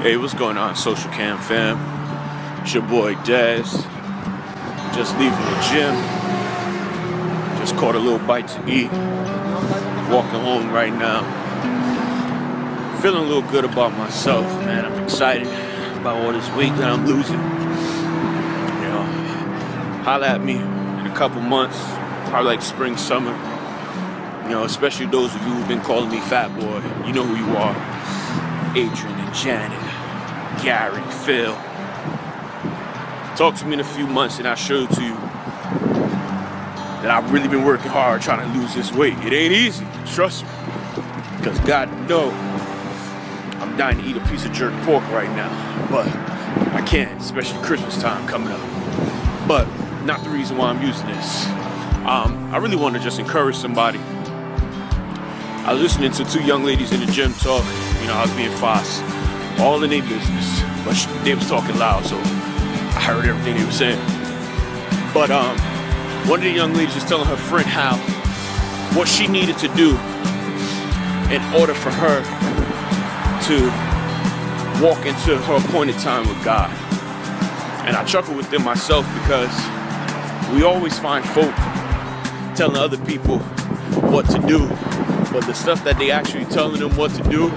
Hey, what's going on, Social Cam fam? It's your boy Daz. Just leaving the gym. Just caught a little bite to eat. Walking home right now. Feeling a little good about myself, man. I'm excited about all this weight that I'm losing. You know, holla at me in a couple months, probably like spring, summer. You know, especially those of you who've been calling me fat boy. You know who you are. Adrian and Janet, Gary, Phil. Talk to me in a few months and I'll show to you that I've really been working hard trying to lose this weight. It ain't easy, trust me. Because God knows I'm dying to eat a piece of jerk pork right now. But I can't, especially Christmas time coming up. But not the reason why I'm using this. I really want to just encourage somebody. I was listening to two young ladies in the gym talk. You know, I was being fast, all in their business, but they was talking loud, so I heard everything they were saying. But one of the young ladies was telling her friend how what she needed to do in order for her to walk into her appointed time with God. And I chuckle with them myself because we always find folk telling other people what to do, but the stuff that they actually telling them what to do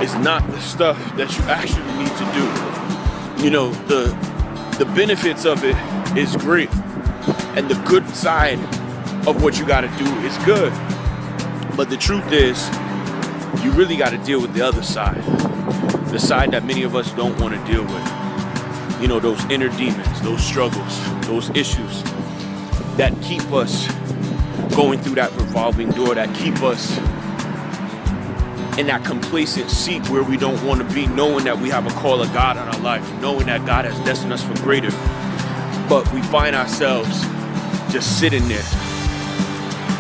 is not the stuff that you actually need to do. You know, the benefits of it is great, and the good side of what you got to do is good. But the truth is, you really got to deal with the other side, the side that many of us don't want to deal with. You know, those inner demons, those struggles, those issues that keep us going through that revolving door, that keep us in that complacent seat where we don't want to be, knowing that we have a call of God on our life, knowing that God has destined us for greater. But we find ourselves just sitting there,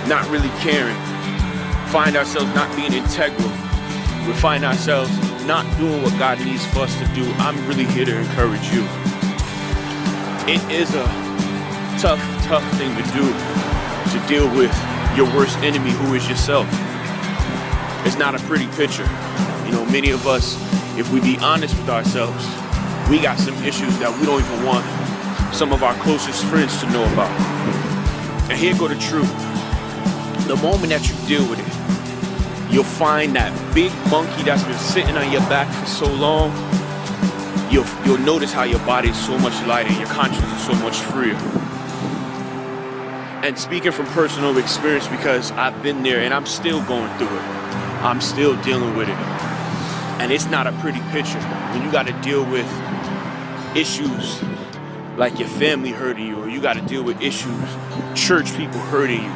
not really caring, find ourselves not being integral. We find ourselves not doing what God needs for us to do. I'm really here to encourage you. It is a tough thing to do, to deal with your worst enemy, who is yourself. It's not a pretty picture. You know, many of us, if we be honest with ourselves, we got some issues that we don't even want some of our closest friends to know about. And here go the truth. The moment that you deal with it, you'll find that big monkey that's been sitting on your back for so long. You'll notice how your body is so much lighter and your conscience is so much freer. And speaking from personal experience, because I've been there and I'm still going through it. I'm still dealing with it. And it's not a pretty picture when you got to deal with issues like your family hurting you, or you got to deal with issues, church people hurting you.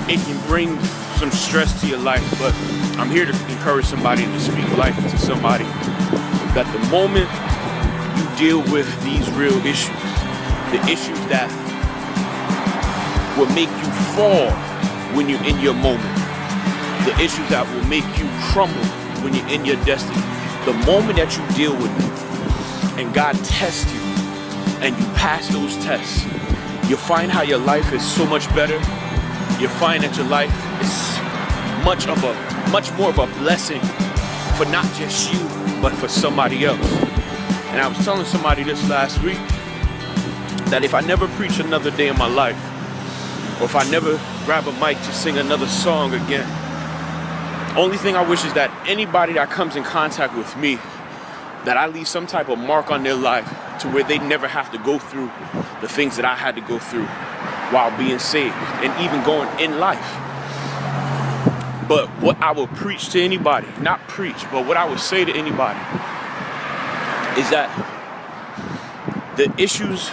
It can bring some stress to your life, but I'm here to encourage somebody and to speak life into somebody that the moment you deal with these real issues, the issues that will make you fall when you're in your moment, the issues that will make you crumble when you're in your destiny, the moment that you deal with them and God tests you and you pass those tests, you'll find how your life is so much better. You'll find that your life is much more of a blessing for not just you, but for somebody else. And I was telling somebody this last week, that if I never preach another day in my life, or if I never grab a mic to sing another song again, only thing I wish is that anybody that comes in contact with me, that I leave some type of mark on their life to where they never have to go through the things that I had to go through while being saved and even going in life. But what I will preach to anybody, not preach, but what I would say to anybody is that the issues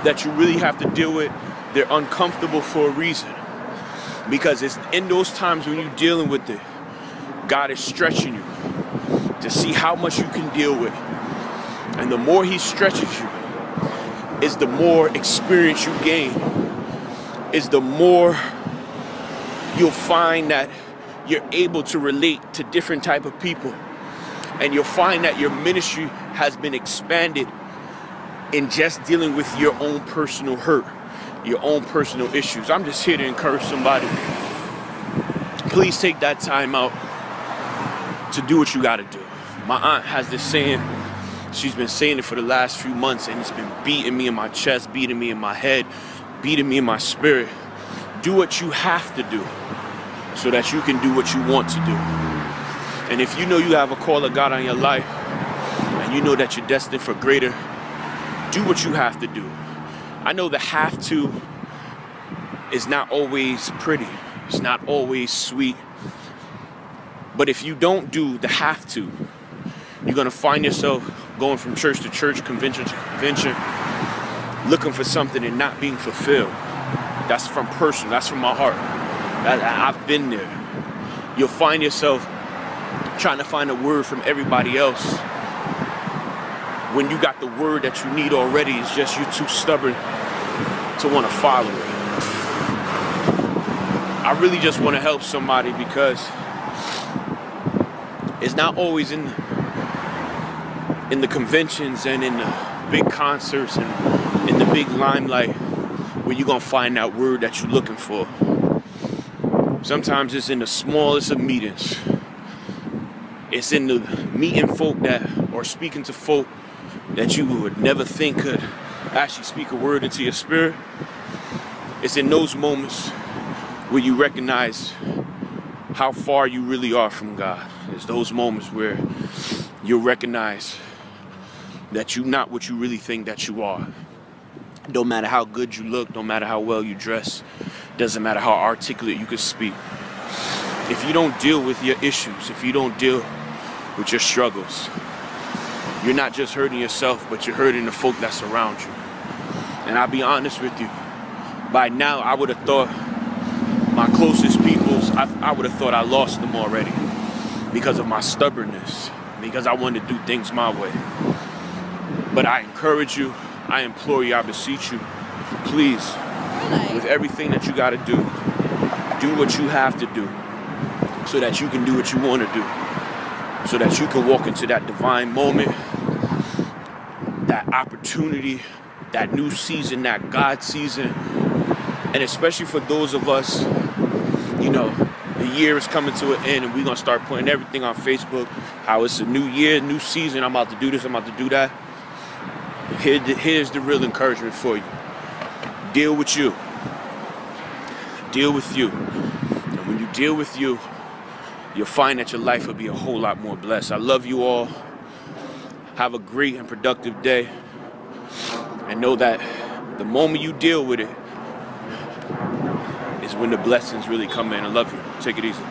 that you really have to deal with, they're uncomfortable for a reason. Because it's in those times when you're dealing with it, God is stretching you to see how much you can deal with. And the more He stretches you, is the more experience you gain, is the more you'll find that you're able to relate to different type of people. And you'll find that your ministry has been expanded in just dealing with your own personal hurt, your own personal issues. I'm just here to encourage somebody. Please take that time out to do what you got to do. My aunt has this saying, she's been saying it for the last few months, and it's been beating me in my chest, beating me in my head, beating me in my spirit. Do what you have to do so that you can do what you want to do. And if you know you have a call of God on your life, and you know that you're destined for greater, do what you have to do. I know the have to is not always pretty. It's not always sweet. But if you don't do the have to, you're going to find yourself going from church to church, convention to convention, looking for something and not being fulfilled. That's from personal. That's from my heart. I've been there. You'll find yourself trying to find a word from everybody else when you got the word that you need already. It's just you're too stubborn to want to follow it. I really just want to help somebody because it's not always in the conventions and in the big concerts and in the big limelight where you're going to find that word that you're looking for. Sometimes it's in the smallest of meetings. It's in the meeting folk that, or speaking to folk that you would never think could actually speak a word into your spirit. It's in those moments where you recognize how far you really are from God. It's those moments where you'll recognize that you're not what you really think that you are. Don't matter how good you look, don't matter how well you dress, doesn't matter how articulate you can speak. If you don't deal with your issues, if you don't deal with your struggles, you're not just hurting yourself, but you're hurting the folk that's around you. And I'll be honest with you, by now I would have thought my closest peoples, I would have thought I lost them already because of my stubbornness, because I wanted to do things my way. But I encourage you, I implore you, I beseech you, please, with everything that you got to do what you have to do so that you can do what you want to do, so that you can walk into that divine moment, that opportunity, that new season, that God season. And especially for those of us, you know, the year is coming to an end and we're going to start putting everything on Facebook, how it's a new year, new season, I'm about to do this, I'm about to do that. Here's the real encouragement for you. Deal with you. Deal with you. And when you deal with you, you'll find that your life will be a whole lot more blessed. I love you all. Have a great and productive day. And know that the moment you deal with it is when the blessings really come in. I love you. Take it easy.